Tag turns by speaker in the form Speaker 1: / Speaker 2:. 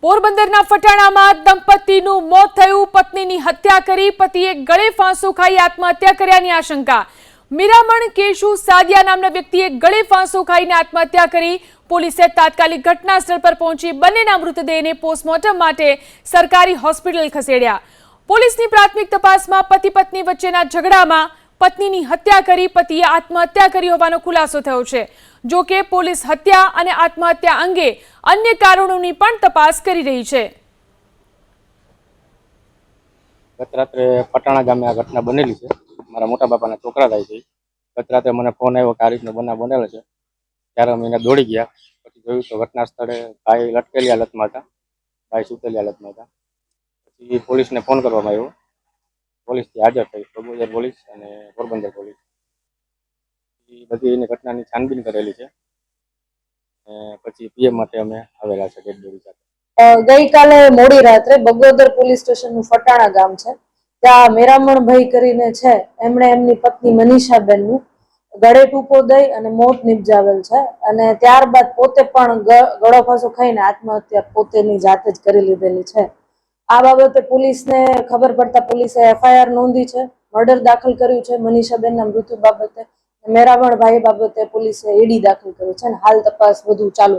Speaker 1: પોરબંદરના ફટાણામાં દંપતીનું મોત થયું. પત્નીની હત્યા કરી પતિએ ગળે ફાંસો ખાઈ આત્મહત્યા કર્યાની આશંકા. મીરામણ કેશુ સાદિયા નામના વ્યક્તિએ ગળે ફાંસો ખાઈને આત્મહત્યા કરી. પોલીસે તાત્કાલિક ઘટના સ્થળ પર પહોંચી બંનેના મૃતદેહને પોસ્ટમોર્ટમ માટે સરકારી હોસ્પિટલ ખસેડ્યા. પોલીસની પ્રાથમિક તપાસમાં પતિ પત્ની વચ્ચેના ઝઘડામાં પત્નીની હત્યા કરી પતિએ આત્મહત્યા કરી હોવાનો ખુલાસો થયો છે. જો કે પોલીસ હત્યા અને આત્મહત્યા અંગે અન્ય કારણોની પણ તપાસ કરી રહી છે.
Speaker 2: ગત રાત્રે પટાણા ગામે આ ઘટના બનેલી છે. મારા મોટા બાપાના છોકરા થાય છે. ગત રાત્રે મને ફોન આવ્યો કે આ રીતનો બનાવ બનેલો છે. ત્યારે અમે એને દોડી ગયા. પછી જોયું તો ઘટના સ્થળે ભાઈ લટકેલી હાલતમાં હતા, ભાઈ સૂતેલી હાલતમાં હતા. પછી પોલીસને ફોન કરવામાં આવ્યો. પોલીસથી હાજર થઈ, પ્રભુજર પોલીસ અને પોરબંદર પોલીસ. એ બધી એની ઘટનાની છાનબીન કરેલી છે. પછી પીએમ માટે અમે આવેલા છે ડેડ બોડી સાથે.
Speaker 3: ગઈકાલે મોડી રાત્રે બગોદર પોલીસ સ્ટેશનનું ફટાણા ગામ છે, ત્યાં મેરામણભાઈ કરીને છે, એમણે એમની પત્ની મનીષાબેનનું ગળે ટૂંપો દઈ અને મોત નિપજાવેલ છે. અને ત્યારબાદ પોતે પણ ગળો ફાંસો ખાઈને આત્મહત્યા પોતેની જાતે જ કરી લીધેલી છે. આ બાબતે પોલીસને ખબર પડતા પોલીસે એફઆઈઆર નોંધી છે, મર્ડર દાખલ કર્યું છે. મનીષાબેનના મૃત્યુ બાબતે મેરામણભાઈ બાબતે પોલીસે ઈડી દાખલ કર્યું છે અને હાલ તપાસ વધુ ચાલુ